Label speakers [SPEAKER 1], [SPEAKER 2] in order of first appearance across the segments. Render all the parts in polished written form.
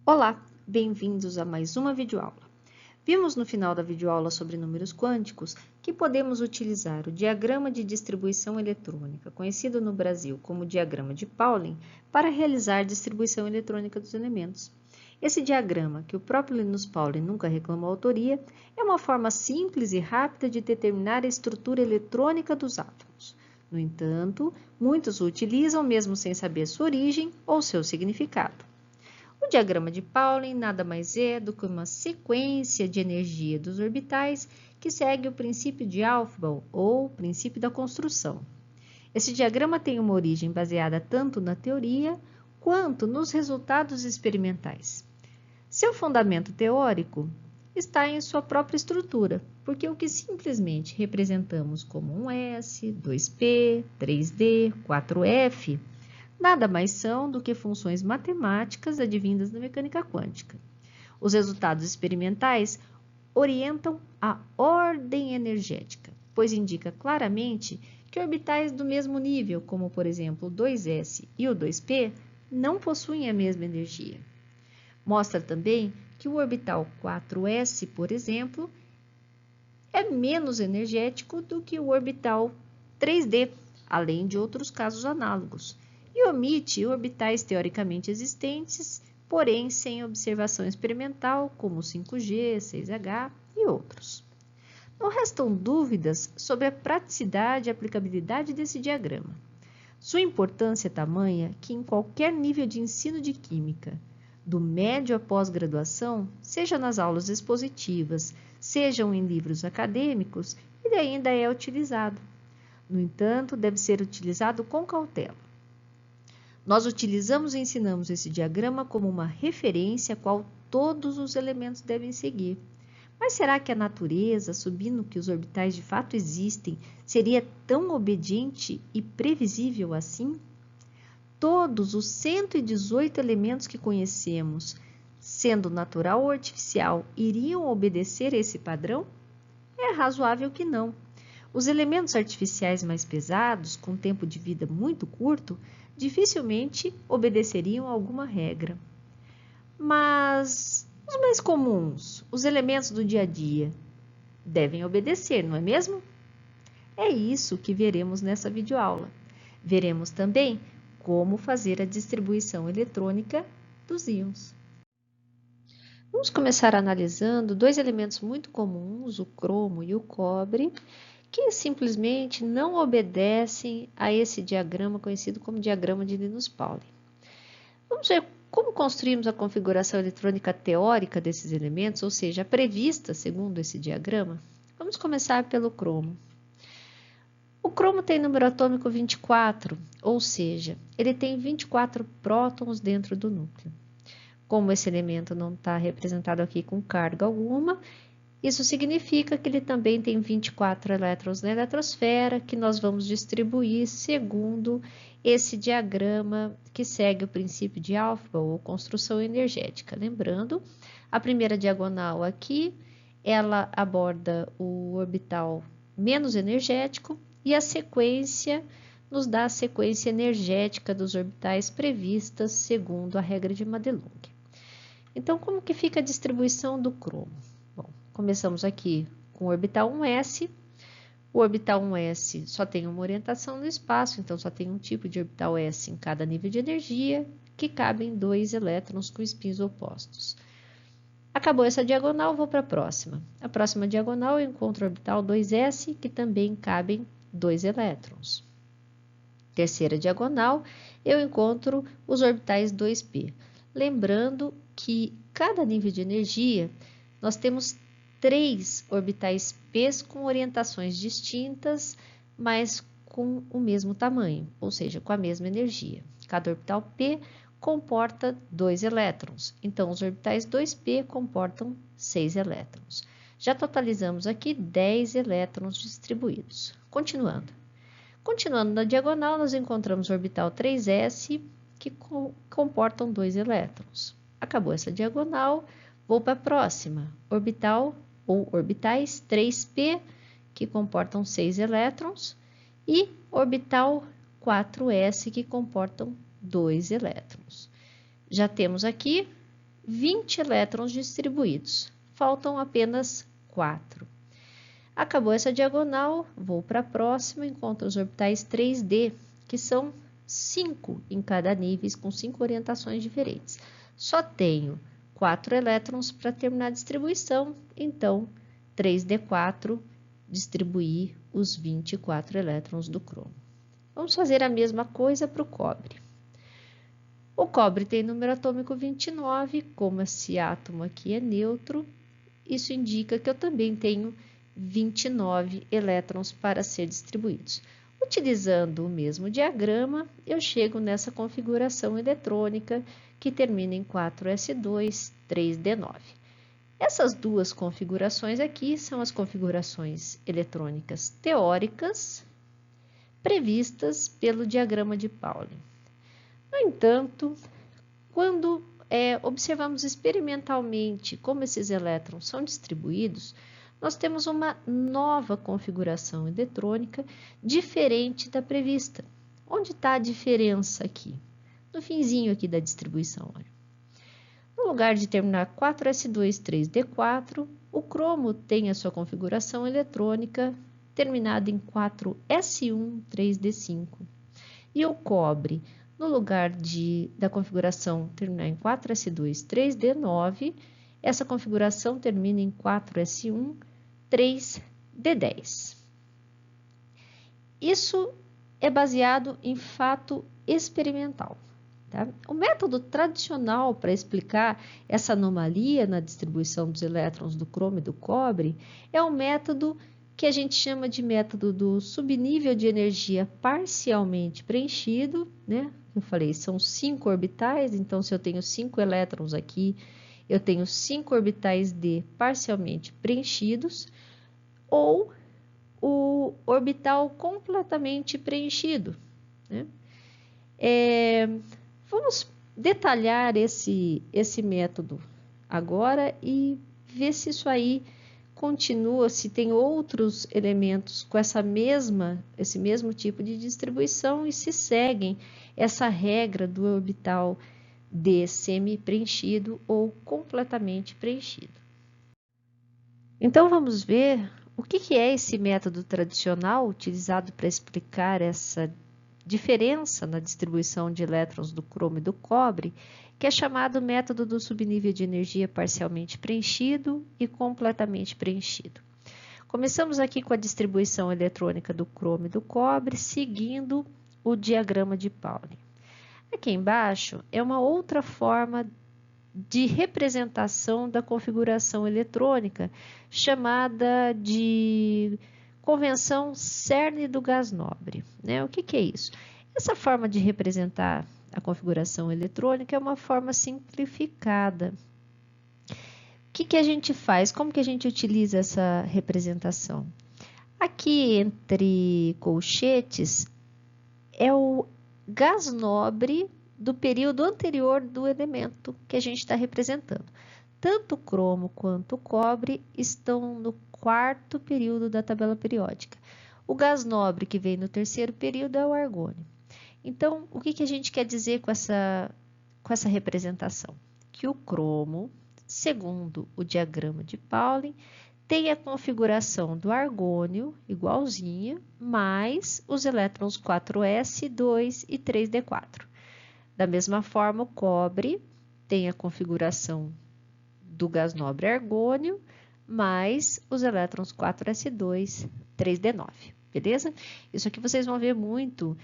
[SPEAKER 1] Olá, bem-vindos a mais uma videoaula. Vimos no final da videoaula sobre números quânticos que podemos utilizar o diagrama de distribuição eletrônica, conhecido no Brasil como diagrama de Pauling, para realizar a distribuição eletrônica dos elementos. Esse diagrama, que o próprio Linus Pauling nunca reclamou autoria, é uma forma simples e rápida de determinar a estrutura eletrônica dos átomos. No entanto, muitos o utilizam mesmo sem saber sua origem ou seu significado. O diagrama de Pauling nada mais é do que uma sequência de energia dos orbitais que segue o princípio de Aufbau, ou princípio da construção. Esse diagrama tem uma origem baseada tanto na teoria quanto nos resultados experimentais. Seu fundamento teórico está em sua própria estrutura, porque o que simplesmente representamos como um S, 2P, 3D, 4F, nada mais são do que funções matemáticas advindas da mecânica quântica. Os resultados experimentais orientam a ordem energética, pois indica claramente que orbitais do mesmo nível, como por exemplo o 2s e o 2p, não possuem a mesma energia. Mostra também que o orbital 4s, por exemplo, é menos energético do que o orbital 3d, além de outros casos análogos, e omite orbitais teoricamente existentes, porém sem observação experimental, como 5G, 6H e outros. Não restam dúvidas sobre a praticidade e aplicabilidade desse diagrama. Sua importância é tamanha que em qualquer nível de ensino de química, do médio à pós-graduação, seja nas aulas expositivas, sejam em livros acadêmicos, ele ainda é utilizado. No entanto, deve ser utilizado com cautela. Nós utilizamos e ensinamos esse diagrama como uma referência a qual todos os elementos devem seguir. Mas será que a natureza, assumindo que os orbitais de fato existem, seria tão obediente e previsível assim? Todos os 118 elementos que conhecemos, sendo natural ou artificial, iriam obedecer a esse padrão? É razoável que não. Os elementos artificiais mais pesados, com tempo de vida muito curto, dificilmente obedeceriam a alguma regra. Mas os mais comuns, os elementos do dia a dia, devem obedecer, não é mesmo? É isso que veremos nessa videoaula. Veremos também como fazer a distribuição eletrônica dos íons. Vamos começar analisando dois elementos muito comuns, o cromo e o cobre, que simplesmente não obedecem a esse diagrama conhecido como diagrama de Linus Pauling. Vamos ver como construímos a configuração eletrônica teórica desses elementos, ou seja, prevista segundo esse diagrama. Vamos começar pelo cromo. O cromo tem número atômico 24, ou seja, ele tem 24 prótons dentro do núcleo. Como esse elemento não está representado aqui com carga alguma, isso significa que ele também tem 24 elétrons na eletrosfera, que nós vamos distribuir segundo esse diagrama que segue o princípio de Aufbau, ou construção energética. Lembrando, a primeira diagonal aqui, ela aborda o orbital menos energético, e a sequência nos dá a sequência energética dos orbitais previstas segundo a regra de Madelung. Então, como que fica a distribuição do cromo? Bom, começamos aqui com o orbital 1s. O orbital 1s só tem uma orientação no espaço, então só tem um tipo de orbital s em cada nível de energia, que cabem 2 elétrons com espinhos opostos. Acabou essa diagonal, vou para a próxima. A próxima diagonal eu encontro o orbital 2s, que também cabem 2 elétrons. Terceira diagonal, eu encontro os orbitais 2p. Lembrando que cada nível de energia, nós temos 3 orbitais p com orientações distintas, mas com o mesmo tamanho, ou seja, com a mesma energia. Cada orbital p comporta 2 elétrons, então os orbitais 2p comportam 6 elétrons. Já totalizamos aqui 10 elétrons distribuídos. Continuando. Continuando na diagonal, nós encontramos o orbital 3s, que comportam 2 elétrons. Acabou essa diagonal, vou para a próxima. Orbital ou orbitais 3p, que comportam 6 elétrons, e orbital 4s, que comportam 2 elétrons. Já temos aqui 20 elétrons distribuídos. Faltam apenas 4. Acabou essa diagonal, vou para a próxima, encontro os orbitais 3D, que são 5 em cada nível, com 5 orientações diferentes. Só tenho 4 elétrons para terminar a distribuição, então 3D4 distribuir os 24 elétrons do cromo. Vamos fazer a mesma coisa para o cobre. O cobre tem número atômico 29, como esse átomo aqui é neutro, isso indica que eu também tenho 29 elétrons para ser distribuídos. Utilizando o mesmo diagrama, eu chego nessa configuração eletrônica que termina em 4s2, 3d9. Essas duas configurações aqui são as configurações eletrônicas teóricas previstas pelo diagrama de Pauling. No entanto, quando observamos experimentalmente como esses elétrons são distribuídos, nós temos uma nova configuração eletrônica diferente da prevista. Onde está a diferença aqui? No finzinho aqui da distribuição. Olha. No lugar de terminar 4s2, 3d4, o cromo tem a sua configuração eletrônica terminada em 4s1, 3d5. E o cobre, no lugar da configuração terminar em 4s2, 3d9, essa configuração termina em 4s1, 3d10. Isso é baseado em fato experimental. Tá? O método tradicional para explicar essa anomalia na distribuição dos elétrons do cromo e do cobre é um método que a gente chama de método do subnível de energia parcialmente preenchido, né? Eu falei, são 5 orbitais, então se eu tenho 5 elétrons aqui, eu tenho 5 orbitais D parcialmente preenchidos, ou o orbital completamente preenchido, né? Vamos detalhar esse método agora e ver se isso aí continua, se tem outros elementos com esse mesmo tipo de distribuição e se seguem essa regra do orbital D semi-preenchido ou completamente preenchido. Então, vamos ver o que é esse método tradicional utilizado para explicar essa diferença na distribuição de elétrons do cromo e do cobre, que é chamado método do subnível de energia parcialmente preenchido e completamente preenchido. Começamos aqui com a distribuição eletrônica do cromo e do cobre, seguindo o diagrama de Pauling. Aqui embaixo é uma outra forma de representação da configuração eletrônica, chamada de convenção Cerne do gás nobre, né? O que é isso? Essa forma de representar a configuração eletrônica é uma forma simplificada. O que a gente faz? Como que a gente utiliza essa representação? Aqui entre colchetes é o gás nobre do período anterior do elemento que a gente está representando. Tanto o cromo quanto o cobre estão no quarto período da tabela periódica. O gás nobre que vem no terceiro período é o argônio. Então, o que a gente quer dizer com essa representação? Que o cromo, segundo o diagrama de Pauling, tem a configuração do argônio, igualzinha, mais os elétrons 4s, 2 e 3d4. Da mesma forma, o cobre tem a configuração do gás nobre argônio, mais os elétrons 4s2, 3d9, beleza? Isso aqui vocês vão ver muito,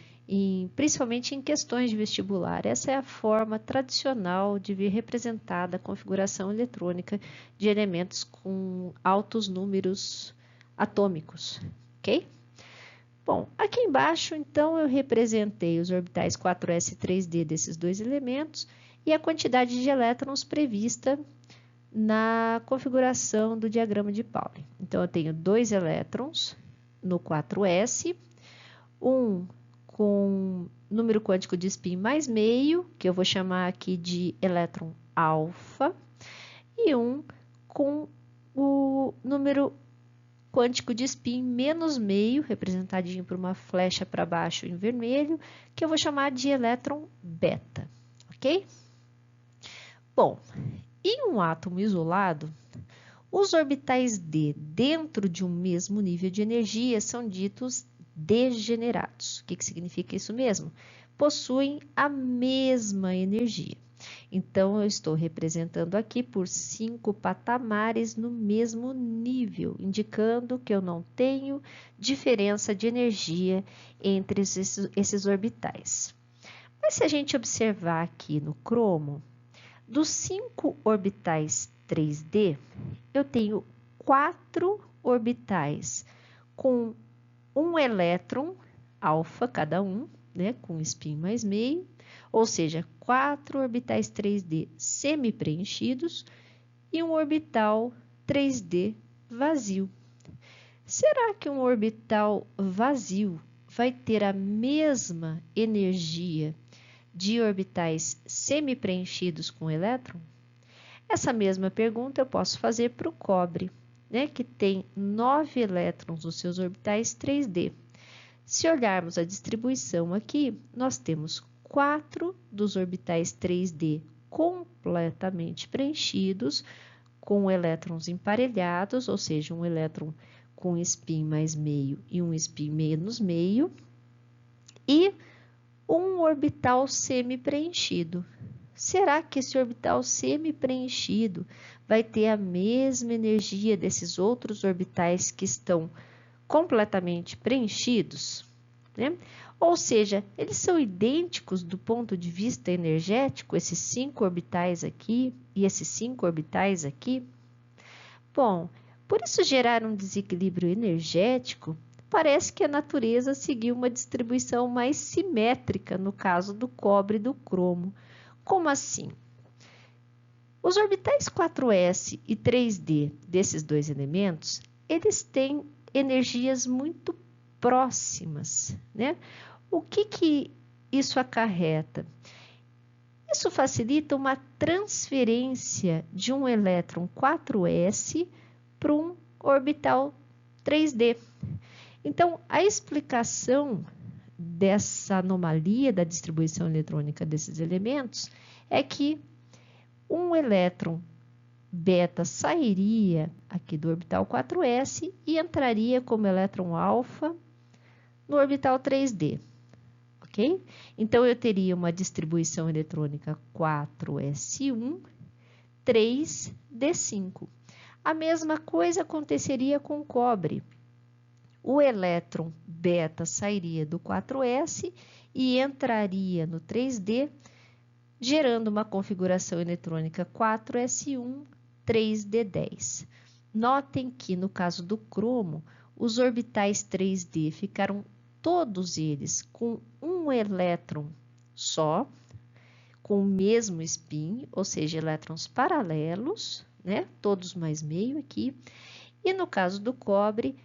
[SPEAKER 1] principalmente em questões de vestibular. Essa é a forma tradicional de ver representada a configuração eletrônica de elementos com altos números atômicos, ok? Bom, aqui embaixo, então, eu representei os orbitais 4s e 3d desses dois elementos e a quantidade de elétrons prevista na configuração do diagrama de Pauling. Então, eu tenho 2 elétrons no 4s, um com número quântico de spin mais meio, que eu vou chamar aqui de elétron alfa, e um com o número quântico de spin menos meio, representadinho por uma flecha para baixo em vermelho, que eu vou chamar de elétron beta, ok? Bom, Em um átomo isolado, os orbitais D dentro de um mesmo nível de energia são ditos degenerados. O que significa isso mesmo? Possuem a mesma energia. Então, eu estou representando aqui por 5 patamares no mesmo nível, indicando que eu não tenho diferença de energia entre esses orbitais. Mas se a gente observar aqui no cromo, dos 5 orbitais 3D, eu tenho 4 orbitais com um elétron alfa cada um, né, com spin mais meio, ou seja, 4 orbitais 3D semi-preenchidos e um orbital 3D vazio. Será que um orbital vazio vai ter a mesma energia de orbitais semi-preenchidos com elétron? Essa mesma pergunta eu posso fazer para o cobre, né, que tem 9 elétrons nos seus orbitais 3D. Se olharmos a distribuição aqui, nós temos 4 dos orbitais 3D completamente preenchidos, com elétrons emparelhados, ou seja, um elétron com spin mais meio e um spin menos meio, e um orbital semi-preenchido. Será que esse orbital semi-preenchido vai ter a mesma energia desses outros orbitais que estão completamente preenchidos, né? Ou seja, eles são idênticos do ponto de vista energético, esses 5 orbitais aqui e esses 5 orbitais aqui? Bom, por isso gerar um desequilíbrio energético, parece que a natureza seguiu uma distribuição mais simétrica no caso do cobre e do cromo. Como assim? Os orbitais 4s e 3d desses dois elementos, eles têm energias muito próximas, né? O que isso acarreta? Isso facilita uma transferência de um elétron 4s para um orbital 3d. Então, a explicação dessa anomalia da distribuição eletrônica desses elementos é que um elétron beta sairia aqui do orbital 4s e entraria como elétron alfa no orbital 3d, ok? Então, eu teria uma distribuição eletrônica 4s1, 3d5. A mesma coisa aconteceria com o cobre. O elétron beta sairia do 4s e entraria no 3d, gerando uma configuração eletrônica 4s1, 3d10. Notem que, no caso do cromo, os orbitais 3d ficaram todos eles com um elétron só, com o mesmo spin, ou seja, elétrons paralelos, né? Todos mais meio aqui. E no caso do cobre,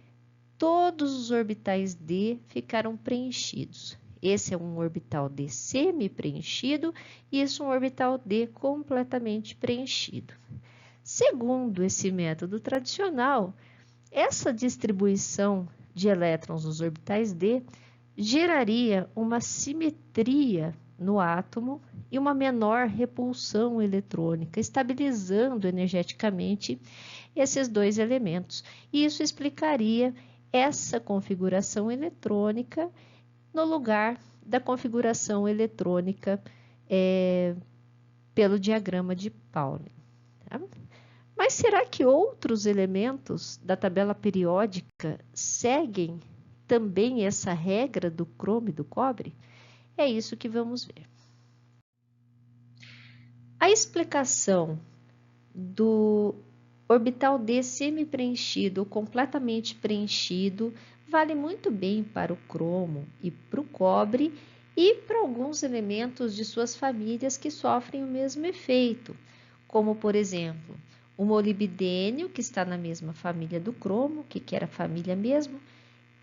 [SPEAKER 1] todos os orbitais D ficaram preenchidos. Esse é um orbital D semi-preenchido e isso é um orbital D completamente preenchido. Segundo esse método tradicional, essa distribuição de elétrons nos orbitais D geraria uma simetria no átomo e uma menor repulsão eletrônica, estabilizando energeticamente esses dois elementos. E isso explicaria essa configuração eletrônica no lugar da configuração eletrônica pelo diagrama de Pauling. Tá? Mas será que outros elementos da tabela periódica seguem também essa regra do cromo e do cobre? É isso que vamos ver. A explicação do orbital D semi-preenchido ou completamente preenchido vale muito bem para o cromo e para o cobre e para alguns elementos de suas famílias que sofrem o mesmo efeito, como, por exemplo, o molibdênio, que está na mesma família do cromo, que era a família mesmo,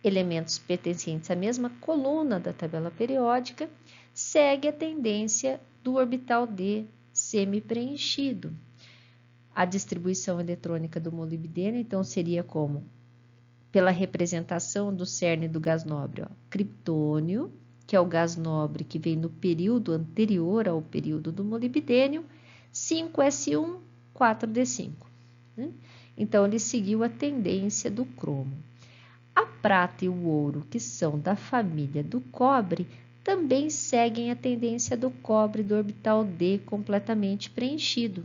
[SPEAKER 1] elementos pertencentes à mesma coluna da tabela periódica, segue a tendência do orbital D semi-preenchido. A distribuição eletrônica do molibdênio, então, seria como? Pela representação do cerne do gás nobre, ó, criptônio, que é o gás nobre que vem no período anterior ao período do molibdênio, 5s1, 4d5. Né? Então, ele seguiu a tendência do cromo. A prata e o ouro, que são da família do cobre, também seguem a tendência do cobre do orbital D completamente preenchido.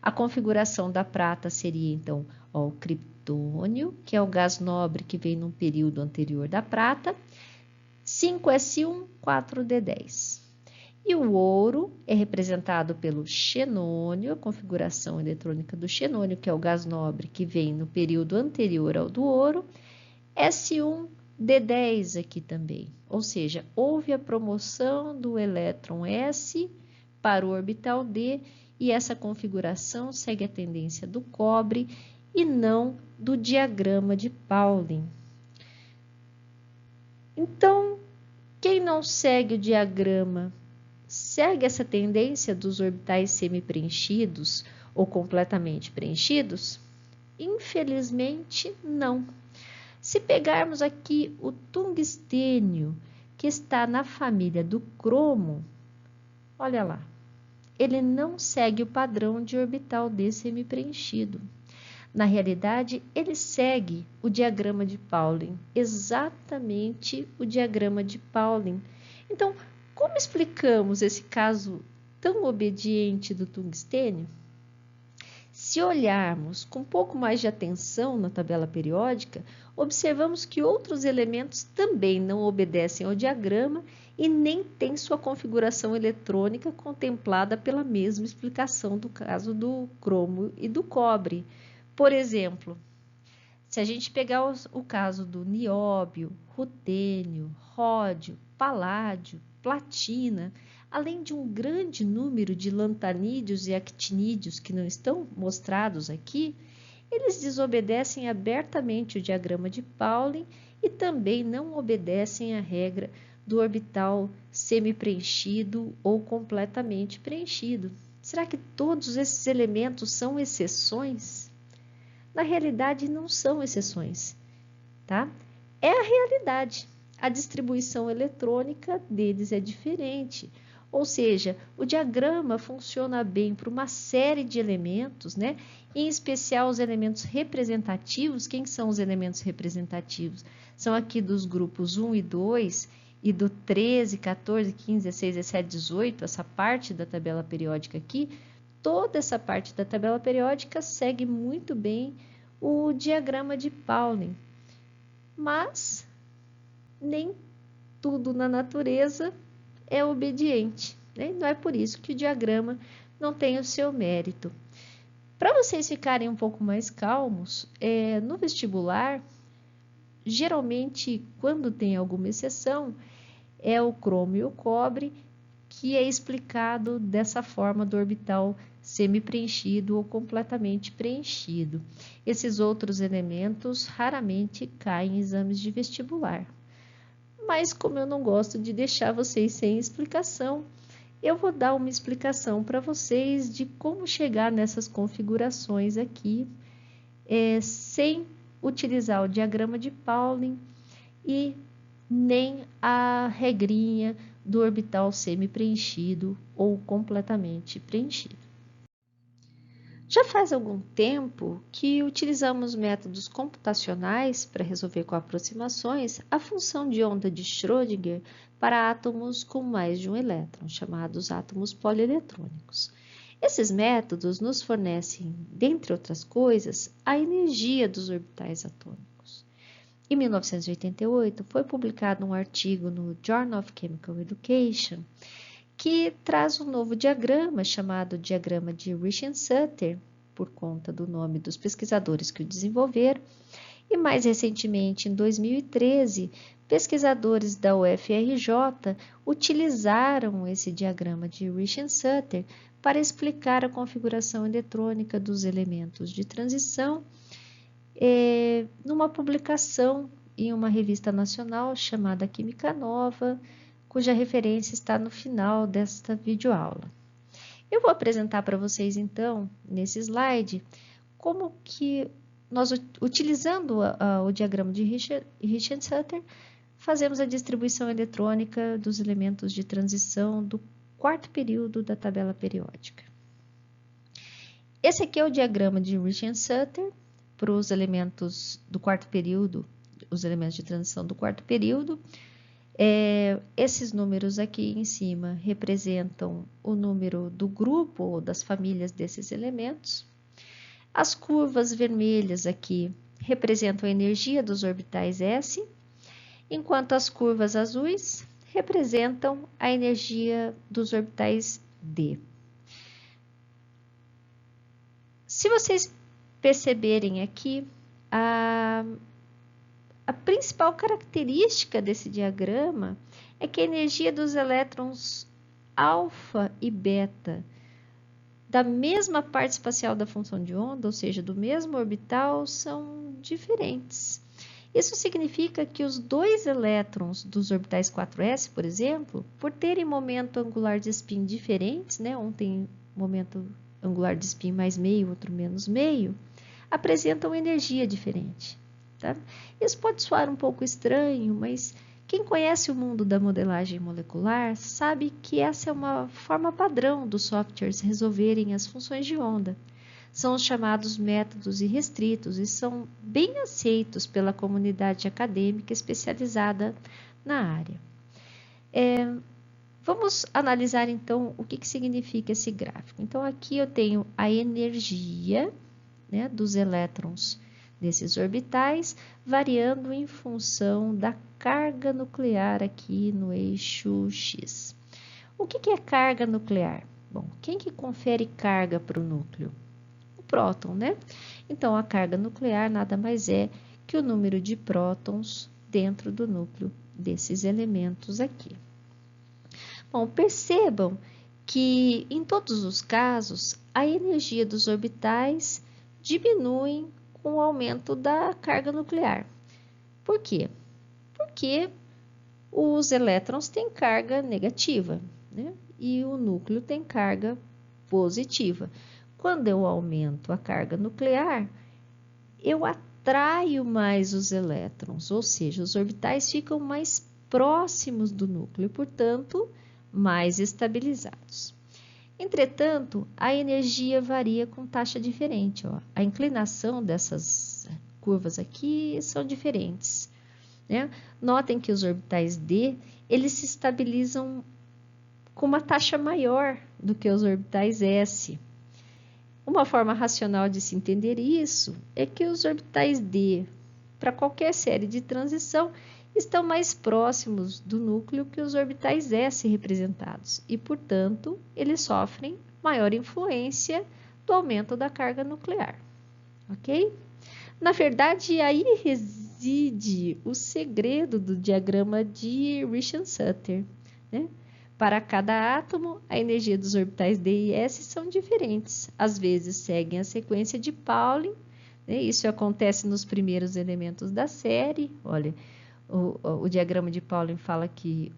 [SPEAKER 1] A configuração da prata seria, então, o criptônio, que é o gás nobre que vem num período anterior da prata, 5s1, 4d10. E o ouro é representado pelo xenônio, a configuração eletrônica do xenônio, que é o gás nobre que vem no período anterior ao do ouro, S1D10 aqui também, ou seja, houve a promoção do elétron S para o orbital D e essa configuração segue a tendência do cobre e não do diagrama de Pauling. Então, quem não segue o diagrama segue essa tendência dos orbitais semi-preenchidos ou completamente preenchidos? Infelizmente, não. Se pegarmos aqui o tungstênio, que está na família do cromo, olha lá, ele não segue o padrão de orbital D semi-preenchido. Na realidade, ele segue o diagrama de Pauling, exatamente o diagrama de Pauling. Então, como explicamos esse caso tão obediente do tungstênio? Se olharmos com um pouco mais de atenção na tabela periódica, observamos que outros elementos também não obedecem ao diagrama e nem têm sua configuração eletrônica contemplada pela mesma explicação do caso do cromo e do cobre. Por exemplo, se a gente pegar o caso do nióbio, rutênio, ródio, paládio, platina, além de um grande número de lantanídeos e actinídeos que não estão mostrados aqui, eles desobedecem abertamente o diagrama de Pauling e também não obedecem à regra do orbital semi-preenchido ou completamente preenchido. Será que todos esses elementos são exceções? Na realidade, não são exceções, tá? É a realidade. A distribuição eletrônica deles é diferente. Ou seja, o diagrama funciona bem para uma série de elementos, né? Em especial os elementos representativos. Quem são os elementos representativos? São aqui dos grupos 1 e 2 e do 13, 14, 15, 16, 17, 18, essa parte da tabela periódica aqui. Toda essa parte da tabela periódica segue muito bem o diagrama de Pauling, mas nem tudo na natureza é obediente, né? Não é por isso que o diagrama não tem o seu mérito. Para vocês ficarem um pouco mais calmos, no vestibular, geralmente, quando tem alguma exceção, é o cromo e o cobre, que é explicado dessa forma do orbital semi-preenchido ou completamente preenchido. Esses outros elementos raramente caem em exames de vestibular. Mas como eu não gosto de deixar vocês sem explicação, eu vou dar uma explicação para vocês de como chegar nessas configurações aqui, sem utilizar o diagrama de Pauling e nem a regrinha do orbital semi-preenchido ou completamente preenchido. Já faz algum tempo que utilizamos métodos computacionais para resolver com aproximações a função de onda de Schrödinger para átomos com mais de um elétron, chamados átomos polieletrônicos. Esses métodos nos fornecem, dentre outras coisas, a energia dos orbitais atômicos. Em 1988, foi publicado um artigo no Journal of Chemical Education que traz um novo diagrama chamado diagrama de Richens-Sutter, por conta do nome dos pesquisadores que o desenvolveram, e mais recentemente, em 2013, pesquisadores da UFRJ utilizaram esse diagrama de Richens-Sutter para explicar a configuração eletrônica dos elementos de transição numa publicação em uma revista nacional chamada Química Nova, cuja referência está no final desta videoaula. Eu vou apresentar para vocês, então, nesse slide, como que nós, utilizando o diagrama de Richens-Sutter, fazemos a distribuição eletrônica dos elementos de transição do quarto período da tabela periódica. Esse aqui é o diagrama de Richard-Sutter para os elementos do quarto período, os elementos de transição do quarto período. Esses números aqui em cima representam o número do grupo ou das famílias desses elementos. As curvas vermelhas aqui representam a energia dos orbitais S, enquanto as curvas azuis representam a energia dos orbitais D. Se vocês perceberem aqui, a principal característica desse diagrama é que a energia dos elétrons alfa e beta da mesma parte espacial da função de onda, ou seja, do mesmo orbital, são diferentes. Isso significa que os dois elétrons dos orbitais 4s, por exemplo, por terem momento angular de spin diferentes, né? Um tem momento angular de spin mais meio, outro menos meio, apresentam energia diferente. Tá? Isso pode soar um pouco estranho, mas quem conhece o mundo da modelagem molecular sabe que essa é uma forma padrão dos softwares resolverem as funções de onda. São os chamados métodos irrestritos e são bem aceitos pela comunidade acadêmica especializada na área. Vamos analisar então o que significa esse gráfico. Então aqui eu tenho a energia, né, dos elétrons desses orbitais, variando em função da carga nuclear aqui no eixo X. O que é carga nuclear? Bom, quem que confere carga para o núcleo? O próton, né? Então, a carga nuclear nada mais é que o número de prótons dentro do núcleo desses elementos aqui. Bom, percebam que em todos os casos, a energia dos orbitais diminui com o aumento da carga nuclear. Por quê? Porque os elétrons têm carga negativa, né? E o núcleo tem carga positiva. Quando eu aumento a carga nuclear, eu atraio mais os elétrons, ou seja, os orbitais ficam mais próximos do núcleo e, portanto, mais estabilizados. Entretanto, a energia varia com taxa diferente. Ó. A inclinação dessas curvas aqui são diferentes. Né? Notem que os orbitais D, eles se estabilizam com uma taxa maior do que os orbitais S. Uma forma racional de se entender isso é que os orbitais D, para qualquer série de transição, estão mais próximos do núcleo que os orbitais S representados e, portanto, eles sofrem maior influência do aumento da carga nuclear, ok? Na verdade, aí reside o segredo do diagrama de Richard-Sutter, né? Para cada átomo, a energia dos orbitais D e S são diferentes. Às vezes seguem a sequência de Pauling, né? Isso acontece nos primeiros elementos da série. Olha, o diagrama de Pauling fala que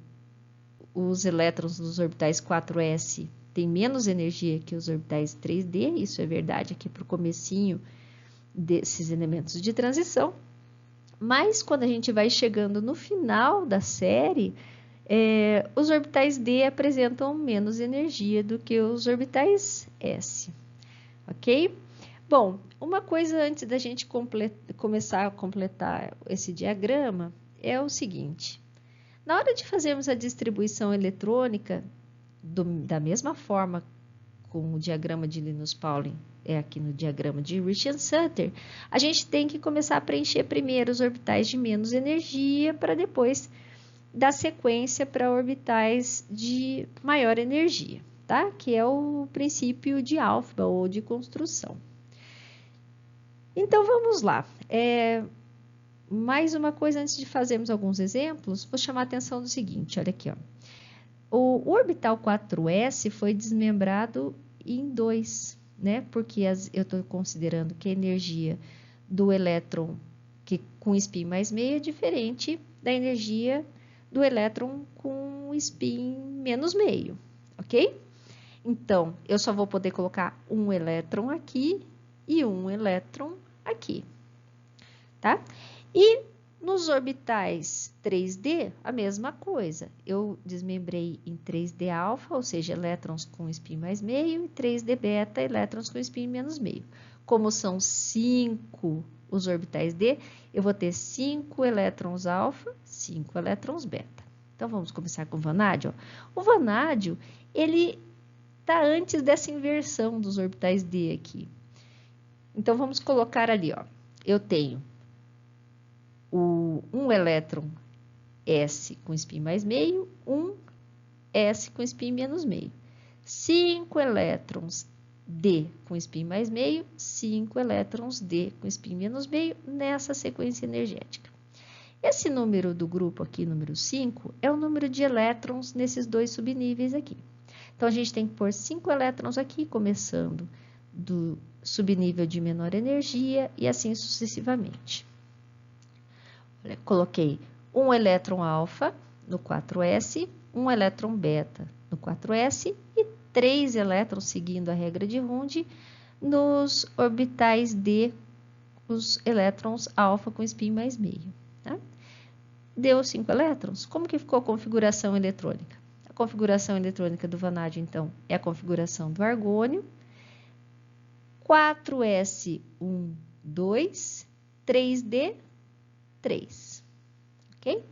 [SPEAKER 1] os elétrons dos orbitais 4s têm menos energia que os orbitais 3d. Isso é verdade aqui para o comecinho desses elementos de transição. Mas quando a gente vai chegando no final da série, os orbitais D apresentam menos energia do que os orbitais S, ok? Bom, uma coisa antes da gente começar a completar esse diagrama é o seguinte. Na hora de fazermos a distribuição eletrônica, da mesma forma com o diagrama de Linus Pauling, aqui no diagrama de Richard-Sutter, a gente tem que começar a preencher primeiro os orbitais de menos energia para depois dar sequência para orbitais de maior energia, tá? Que é o princípio de Aufbau ou de construção. Então, vamos lá. Mais uma coisa antes de fazermos alguns exemplos, vou chamar a atenção do seguinte, olha aqui, ó. O orbital 4s foi desmembrado em 2, né? Porque eu estou considerando que a energia do elétron com spin mais meio é diferente da energia do elétron com spin menos meio, ok? Então, eu só vou poder colocar um elétron aqui e um elétron aqui, tá? E Os orbitais 3D, a mesma coisa. Eu desmembrei em 3D alfa, ou seja, elétrons com spin mais meio, e 3D beta, elétrons com spin menos meio. Como são 5 os orbitais D, eu vou ter 5 elétrons alfa, 5 elétrons beta. Então, vamos começar com o vanádio. O vanádio, ele está antes dessa inversão dos orbitais D aqui. Então, vamos colocar ali, ó. Eu tenho um elétron S com spin mais meio, um S com spin menos meio. 5 elétrons D com spin mais meio, 5 elétrons D com spin menos meio nessa sequência energética. Esse número do grupo aqui, número 5, é o número de elétrons nesses dois subníveis aqui. Então, a gente tem que pôr 5 elétrons aqui, começando do subnível de menor energia e assim sucessivamente. Olha, coloquei um elétron alfa no 4s, um elétron beta no 4s e 3 elétrons, seguindo a regra de Hund, nos orbitais D, os elétrons alfa com spin mais meio. Tá? Deu 5 elétrons. Como que ficou a configuração eletrônica? A configuração eletrônica do vanádio, então, é a configuração do argônio. 4s1, 2, 3d, 3. Ok?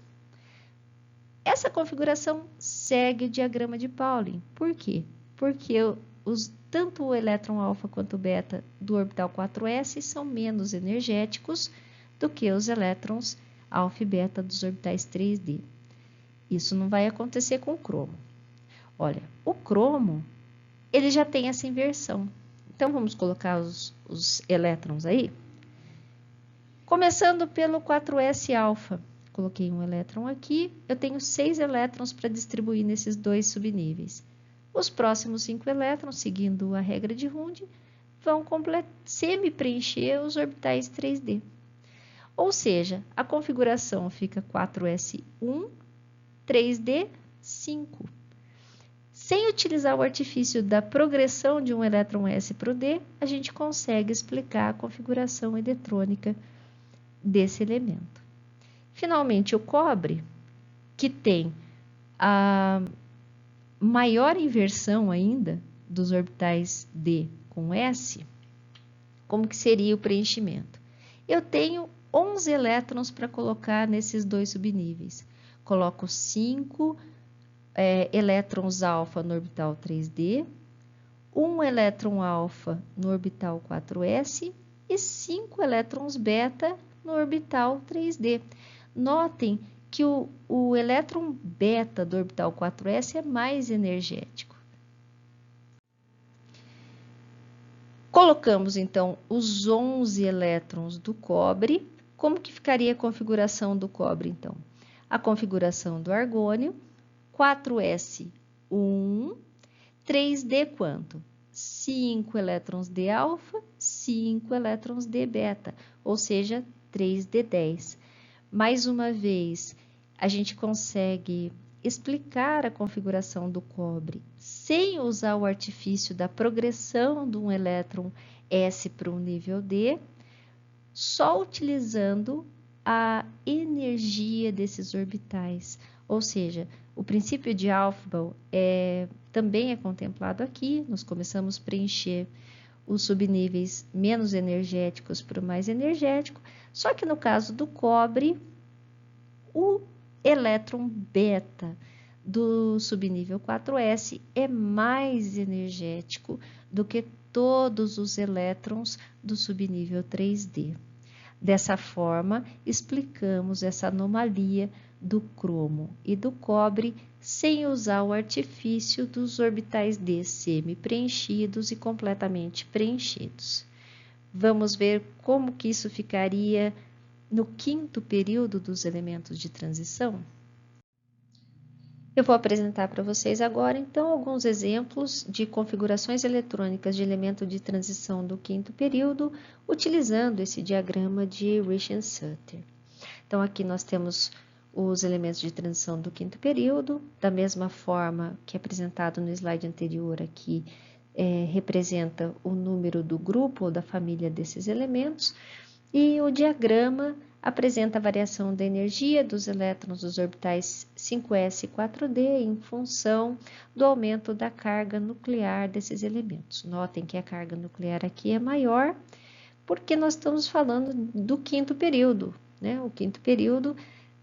[SPEAKER 1] Essa configuração segue o diagrama de Pauling. Por quê? Porque tanto o elétron alfa quanto o beta do orbital 4s são menos energéticos do que os elétrons alfa e beta dos orbitais 3d. Isso não vai acontecer com o cromo. Olha, o cromo, ele já tem essa inversão. Então, vamos colocar os elétrons aí. Começando pelo 4s alfa. Coloquei um elétron aqui. Eu tenho 6 elétrons para distribuir nesses dois subníveis. Os próximos 5 elétrons, seguindo a regra de Hund, vão semi-preencher os orbitais 3d. Ou seja, a configuração fica 4s1, 3d, 5. Sem utilizar o artifício da progressão de um elétron S para o D, a gente consegue explicar a configuração eletrônica desse elemento. Finalmente, o cobre, que tem a maior inversão ainda dos orbitais D com S, como que seria o preenchimento? Eu tenho 11 elétrons para colocar nesses dois subníveis. Coloco 5 elétrons alfa no orbital 3D, um elétron alfa no orbital 4s e 5 elétrons beta no orbital 3D. Notem que o elétron beta do orbital 4s é mais energético. Colocamos, então, os 11 elétrons do cobre. Como que ficaria a configuração do cobre, então? A configuração do argônio, 4s1, 3d quanto? 5 elétrons de alfa, 5 elétrons de beta, ou seja, 3d10. Mais uma vez, a gente consegue explicar a configuração do cobre sem usar o artifício da progressão de um elétron S para um nível D, só utilizando a energia desses orbitais. Ou seja, o princípio de Aufbau também é contemplado aqui. Nós começamos a preencher os subníveis menos energéticos para o mais energético, só que no caso do cobre, o elétron beta do subnível 4s é mais energético do que todos os elétrons do subnível 3d. Dessa forma, explicamos essa anomalia do cromo e do cobre sem usar o artifício dos orbitais D semi-preenchidos e completamente preenchidos. Vamos ver como que isso ficaria no quinto período dos elementos de transição? Eu vou apresentar para vocês agora, então, alguns exemplos de configurações eletrônicas de elemento de transição do quinto período, utilizando esse diagrama de Richens-Sutter. Então, aqui nós temos os elementos de transição do quinto período, da mesma forma que apresentado no slide anterior aqui, representa o número do grupo ou da família desses elementos, e o diagrama apresenta a variação da energia dos elétrons dos orbitais 5s e 4d em função do aumento da carga nuclear desses elementos. Notem que a carga nuclear aqui é maior, porque nós estamos falando do quinto período, né? O quinto período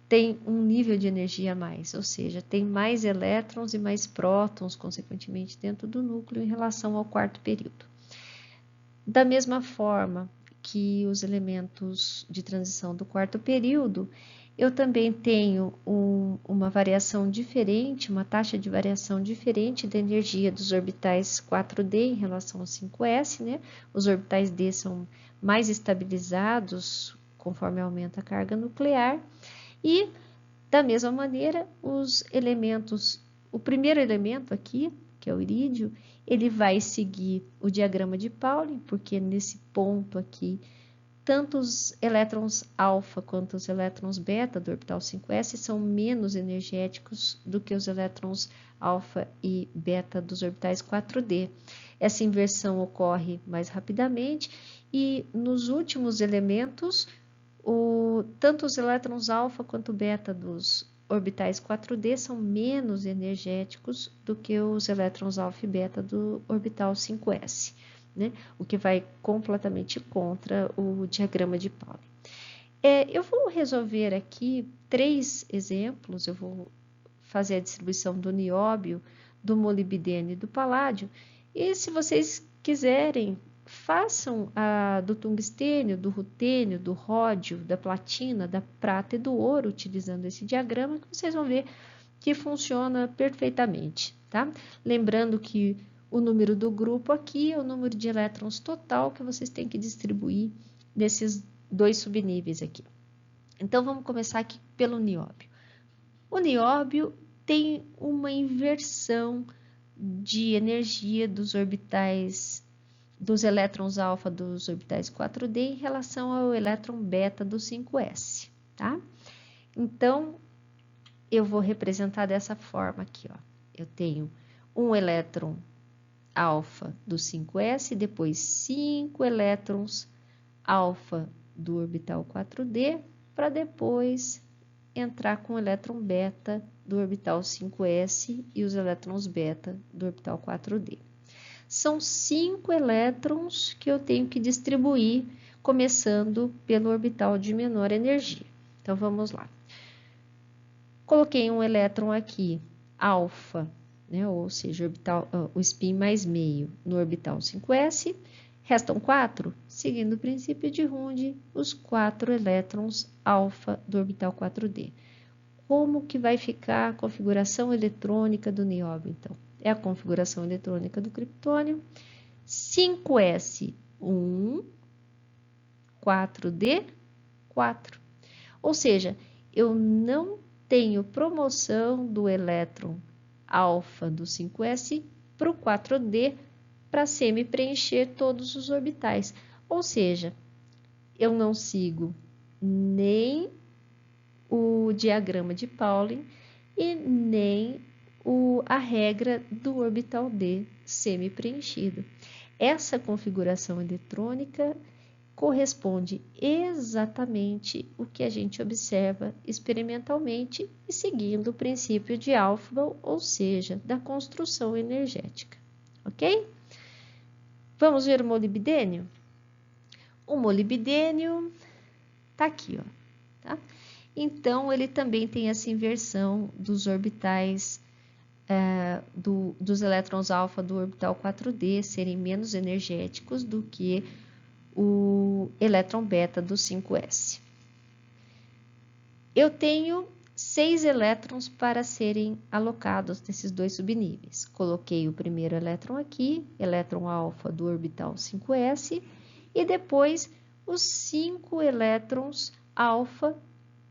[SPEAKER 1] tem um nível de energia a mais, ou seja, tem mais elétrons e mais prótons, consequentemente, dentro do núcleo em relação ao quarto período. Da mesma forma que os elementos de transição do quarto período, eu também tenho uma variação diferente, uma taxa de variação diferente da energia dos orbitais 4d em relação ao 5s, né? Os orbitais d são mais estabilizados conforme aumenta a carga nuclear. E, da mesma maneira, os elementos, o primeiro elemento aqui, que é o irídio, ele vai seguir o diagrama de Pauling, porque nesse ponto aqui, tanto os elétrons alfa quanto os elétrons beta do orbital 5s são menos energéticos do que os elétrons alfa e beta dos orbitais 4d. Essa inversão ocorre mais rapidamente e nos últimos elementos, tanto os elétrons alfa quanto beta dos orbitais 4d são menos energéticos do que os elétrons alfa e beta do orbital 5s, né? O que vai completamente contra o diagrama de Pauling. Eu vou resolver aqui 3 exemplos, eu vou fazer a distribuição do nióbio, do molibdênio e do paládio, e se vocês quiserem, façam a do tungstênio, do rutênio, do ródio, da platina, da prata e do ouro, utilizando esse diagrama, que vocês vão ver que funciona perfeitamente, tá? Lembrando que o número do grupo aqui é o número de elétrons total que vocês têm que distribuir nesses 2 subníveis aqui. Então, vamos começar aqui pelo nióbio. O nióbio tem uma inversão de energia dos orbitais dos elétrons alfa dos orbitais 4d em relação ao elétron beta do 5s, tá? Então, eu vou representar dessa forma aqui, ó. Eu tenho um elétron alfa do 5s, depois 5 elétrons alfa do orbital 4d, para depois entrar com o elétron beta do orbital 5s e os elétrons beta do orbital 4d. São 5 elétrons que eu tenho que distribuir, começando pelo orbital de menor energia. Então, vamos lá. Coloquei um elétron aqui, alfa, né, ou seja, o spin mais meio no orbital 5s. Restam 4, seguindo o princípio de Runde, os 4 elétrons alfa do orbital 4d. Como que vai ficar a configuração eletrônica do nióbio, então? É a configuração eletrônica do criptônio, 5s, 1, 4d, 4. Ou seja, eu não tenho promoção do elétron alfa do 5s para o 4d para semi-preencher todos os orbitais. Ou seja, eu não sigo nem o diagrama de Pauling e nem a regra do orbital D semi-preenchido. Essa configuração eletrônica corresponde exatamente o que a gente observa experimentalmente e seguindo o princípio de Aufbau, ou seja, da construção energética, ok? Vamos ver o molibdênio? O molibdênio tá aqui, ó, tá? Então, ele também tem essa inversão dos orbitais dos elétrons alfa do orbital 4d serem menos energéticos do que o elétron beta do 5s. Eu tenho 6 elétrons para serem alocados nesses 2 subníveis. Coloquei o primeiro elétron aqui, elétron alfa do orbital 5s, e depois os 5 elétrons alfa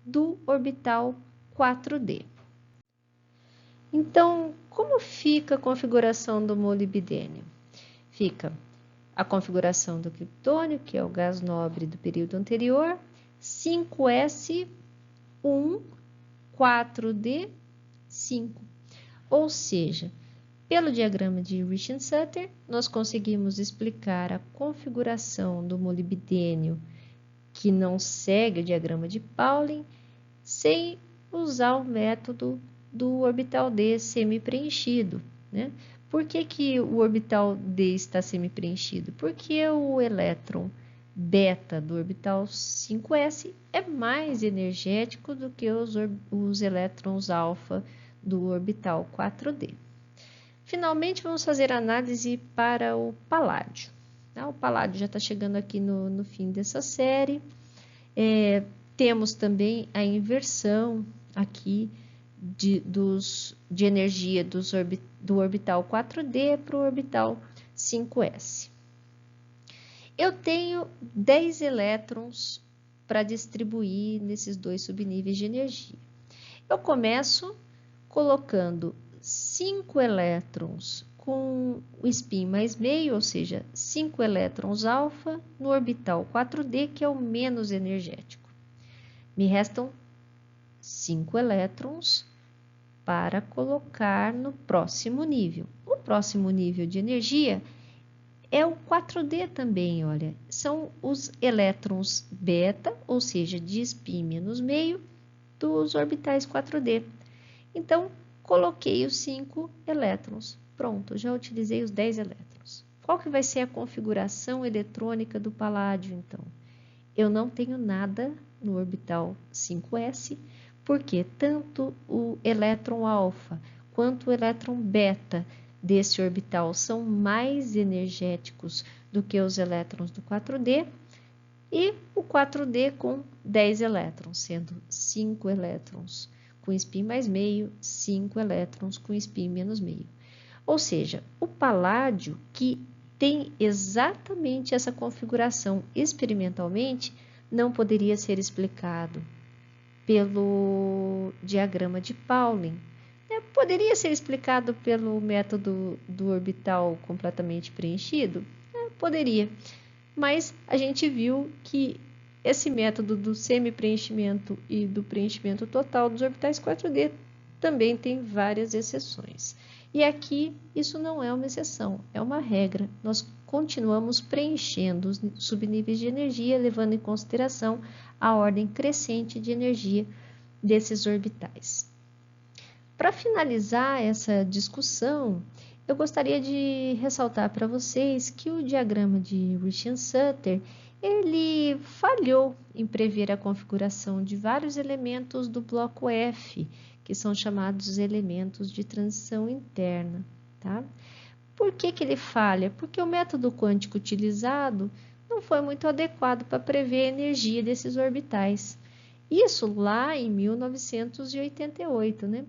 [SPEAKER 1] do orbital 4d. Então, como fica a configuração do molibdênio? Fica a configuração do criptônio, que é o gás nobre do período anterior, 5s, 1, 4d, 5. Ou seja, pelo diagrama de Richens-Sutter, nós conseguimos explicar a configuração do molibdênio que não segue o diagrama de Pauling sem usar o método do orbital D semi-preenchido, né? Por que o orbital D está semi-preenchido? Porque o elétron beta do orbital 5s é mais energético do que os elétrons alfa do orbital 4d. Finalmente, vamos fazer a análise para o paládio. O paládio já está chegando aqui no fim dessa série. Temos também a inversão aqui de energia do orbital 4d para o orbital 5s. Eu tenho 10 elétrons para distribuir nesses dois subníveis de energia. Eu começo colocando 5 elétrons com o spin mais meio, ou seja, 5 elétrons alfa no orbital 4d, que é o menos energético. Me restam 5 elétrons para colocar no próximo nível. O próximo nível de energia é o 4d também, olha. São os elétrons beta, ou seja, de spin menos meio, dos orbitais 4d. Então, coloquei os 5 elétrons. Pronto, já utilizei os 10 elétrons. Qual que vai ser a configuração eletrônica do paládio, então? Eu não tenho nada no orbital 5s, porque tanto o elétron alfa quanto o elétron beta desse orbital são mais energéticos do que os elétrons do 4d, e o 4d com 10 elétrons, sendo 5 elétrons com spin mais meio, 5 elétrons com spin menos meio. Ou seja, o paládio, que tem exatamente essa configuração experimentalmente, não poderia ser explicado pelo diagrama de Pauling. Poderia ser explicado pelo método do orbital completamente preenchido? Poderia, mas a gente viu que esse método do semi-preenchimento e do preenchimento total dos orbitais 4d também tem várias exceções. E aqui isso não é uma exceção, é uma regra. Nós continuamos preenchendo os subníveis de energia, levando em consideração a ordem crescente de energia desses orbitais. Para finalizar essa discussão, eu gostaria de ressaltar para vocês que o diagrama de Richens-Sutter ele falhou em prever a configuração de vários elementos do bloco F, que são chamados elementos de transição interna, tá? Por que ele falha? Porque o método quântico utilizado não foi muito adequado para prever a energia desses orbitais. Isso lá em 1988, né?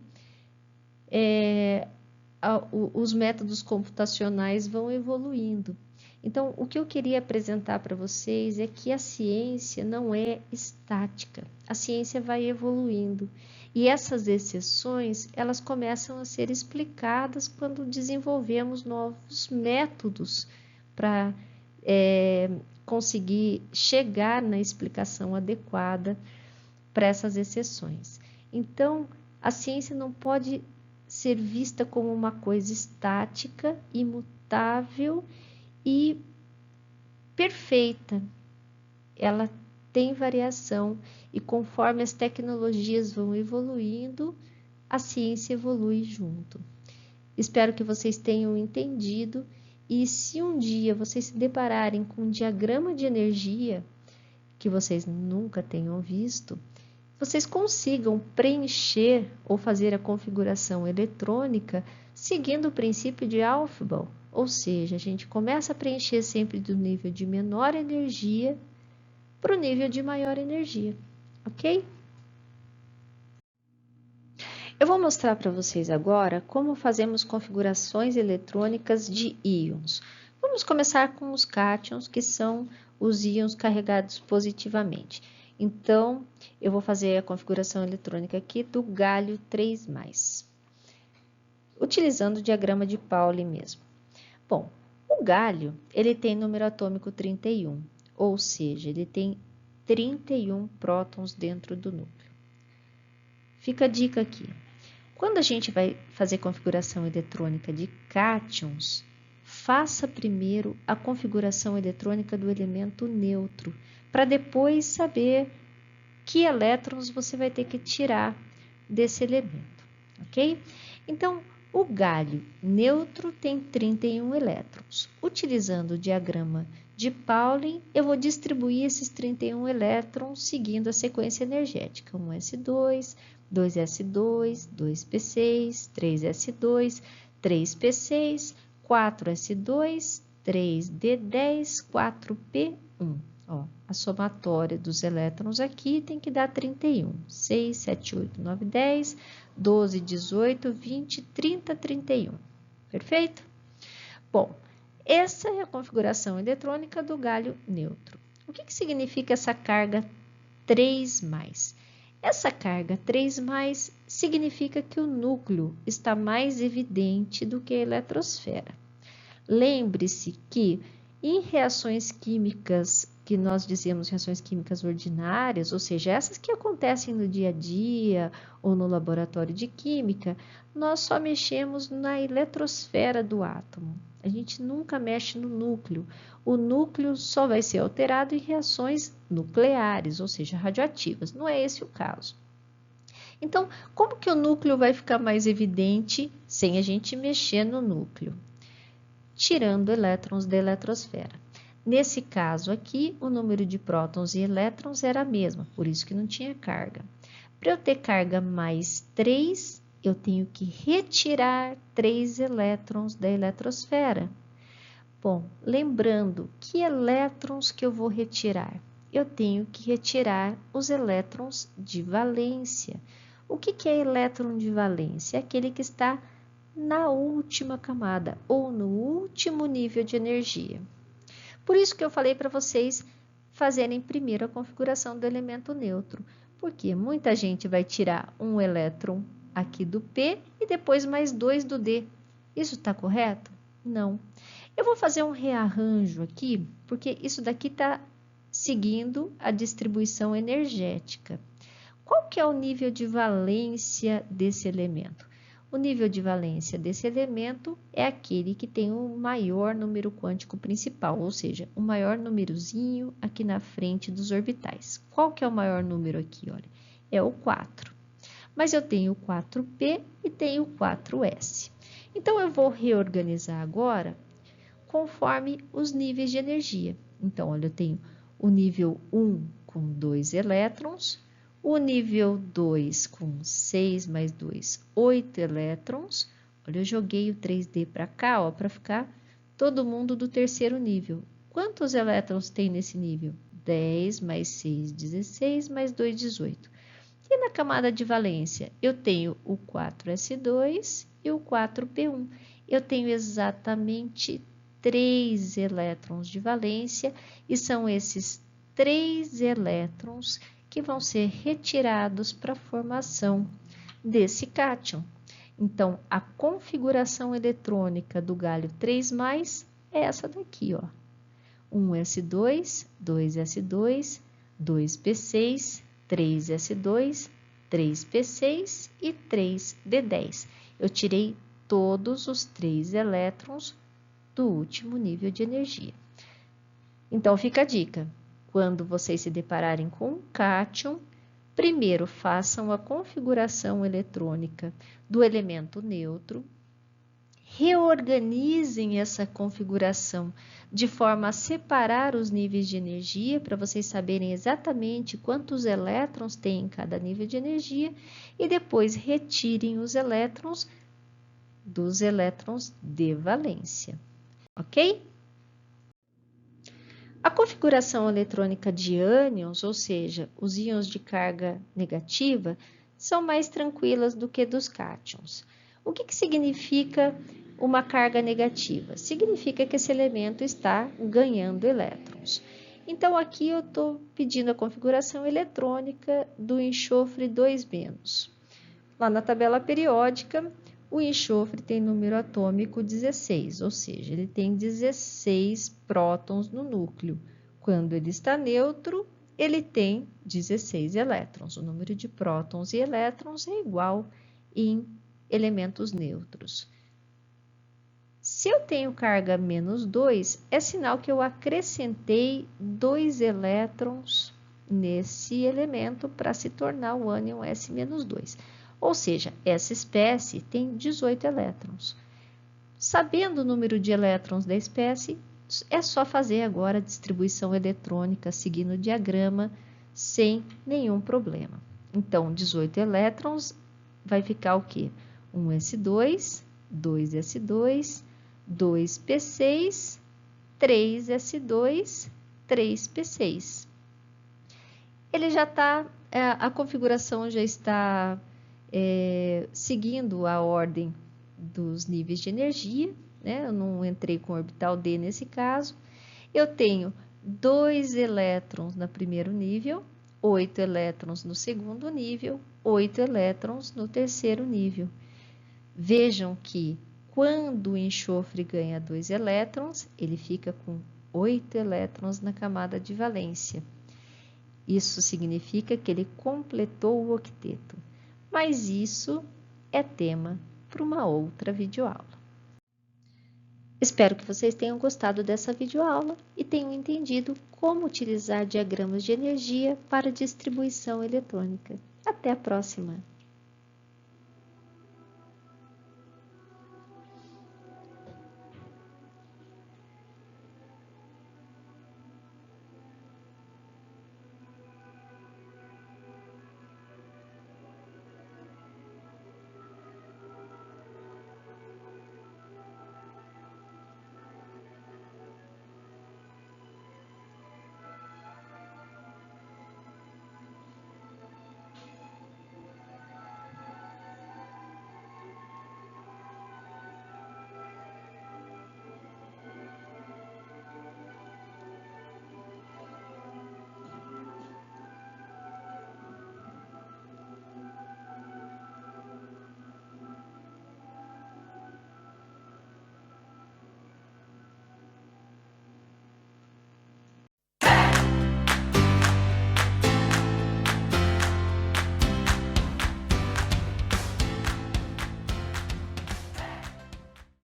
[SPEAKER 1] Os métodos computacionais vão evoluindo. Então, o que eu queria apresentar para vocês é que a ciência não é estática, a ciência vai evoluindo. E essas exceções, elas começam a ser explicadas quando desenvolvemos novos métodos para conseguir chegar na explicação adequada para essas exceções. Então, a ciência não pode ser vista como uma coisa estática, imutável e perfeita. Ela tem variação e conforme as tecnologias vão evoluindo, a ciência evolui junto. Espero que vocês tenham entendido e se um dia vocês se depararem com um diagrama de energia que vocês nunca tenham visto, vocês consigam preencher ou fazer a configuração eletrônica seguindo o princípio de Aufbau, ou seja, a gente começa a preencher sempre do nível de menor energia para o nível de maior energia, ok? Eu vou mostrar para vocês agora como fazemos configurações eletrônicas de íons. Vamos começar com os cátions, que são os íons carregados positivamente. Então, eu vou fazer a configuração eletrônica aqui do galho 3+, utilizando o diagrama de Pauling mesmo. Bom, o galho, ele tem número atômico 31, ou seja, ele tem 31 prótons dentro do núcleo. Fica a dica aqui. Quando a gente vai fazer configuração eletrônica de cátions, faça primeiro a configuração eletrônica do elemento neutro, para depois saber que elétrons você vai ter que tirar desse elemento, ok? Então, o galho neutro tem 31 elétrons. Utilizando o diagrama de Pauling, eu vou distribuir esses 31 elétrons seguindo a sequência energética. 1s2, 2s2, 2p6, 3s2, 3p6, 4s2, 3d10, 4p1. Ó, a somatória dos elétrons aqui tem que dar 31. 6, 7, 8, 9, 10, 12, 18, 20, 30, 31. Perfeito? Bom, essa é a configuração eletrônica do galho neutro. O que significa essa carga 3+? Essa carga 3+ significa que o núcleo está mais evidente do que a eletrosfera. Lembre-se que em reações químicas, que nós dizemos reações químicas ordinárias, ou seja, essas que acontecem no dia a dia ou no laboratório de química, nós só mexemos na eletrosfera do átomo. A gente nunca mexe no núcleo. O núcleo só vai ser alterado em reações nucleares, ou seja, radioativas. Não é esse o caso. Então, como que o núcleo vai ficar mais evidente sem a gente mexer no núcleo? Tirando elétrons da eletrosfera. Nesse caso aqui, o número de prótons e elétrons era a mesma, por isso que não tinha carga. Para eu ter carga mais 3, eu tenho que retirar 3 elétrons da eletrosfera. Bom, lembrando, que elétrons que eu vou retirar? Eu tenho que retirar os elétrons de valência. O que é elétron de valência? É aquele que está na última camada ou no último nível de energia. Por isso que eu falei para vocês fazerem primeiro a configuração do elemento neutro, porque muita gente vai tirar um elétron aqui do P e depois mais 2 do D. Isso está correto? Não. Eu vou fazer um rearranjo aqui, porque isso daqui está seguindo a distribuição energética. Qual que é o nível de valência desse elemento? O nível de valência desse elemento é aquele que tem o maior número quântico principal, ou seja, o maior númerozinho aqui na frente dos orbitais. Qual que é o maior número aqui? Olha, é o 4. Mas eu tenho o 4p e tenho o 4s. Então, eu vou reorganizar agora conforme os níveis de energia. Então, olha, eu tenho o nível 1 com 2 elétrons, o nível 2 com 6 mais 2, 8 elétrons. Olha, eu joguei o 3D para cá, para ficar todo mundo do terceiro nível. Quantos elétrons tem nesse nível? 10 mais 6, 16, mais 2, 18. E na camada de valência, eu tenho o 4s2 e o 4p1. Eu tenho exatamente 3 elétrons de valência e são esses 3 elétrons que vão ser retirados para a formação desse cátion. Então, a configuração eletrônica do galho 3+ é essa daqui, ó. 1s2, 2s2, 2p6, 3s2, 3p6 e 3d10. Eu tirei todos os 3 elétrons do último nível de energia. Então, fica a dica. Quando vocês se depararem com um cátion, primeiro façam a configuração eletrônica do elemento neutro, reorganizem essa configuração de forma a separar os níveis de energia, para vocês saberem exatamente quantos elétrons tem em cada nível de energia, e depois retirem os elétrons dos elétrons de valência, ok? A configuração eletrônica de ânions, ou seja, os íons de carga negativa, são mais tranquilas do que dos cátions. O que significa uma carga negativa? Significa que esse elemento está ganhando elétrons. Então, aqui eu estou pedindo a configuração eletrônica do enxofre 2-. Lá na tabela periódica, o enxofre tem número atômico 16, ou seja, ele tem 16 prótons no núcleo. Quando ele está neutro, ele tem 16 elétrons. O número de prótons e elétrons é igual em elementos neutros. Se eu tenho carga menos 2, é sinal que eu acrescentei 2 elétrons nesse elemento para se tornar o ânion S-2. Ou seja, essa espécie tem 18 elétrons. Sabendo o número de elétrons da espécie, é só fazer agora a distribuição eletrônica seguindo o diagrama sem nenhum problema. Então, 18 elétrons vai ficar o quê? 1s2, 2s2, 2p6, 3s2, 3p6. Ele já está, a configuração já está seguindo a ordem dos níveis de energia, né? Eu não entrei com orbital D nesse caso. Eu tenho 2 elétrons no primeiro nível, 8 elétrons no segundo nível, 8 elétrons no terceiro nível. Vejam que quando o enxofre ganha 2 elétrons, ele fica com 8 elétrons na camada de valência. Isso significa que ele completou o octeto. Mas isso é tema para uma outra videoaula. Espero que vocês tenham gostado dessa videoaula e tenham entendido como utilizar diagramas de energia para distribuição eletrônica. Até a próxima!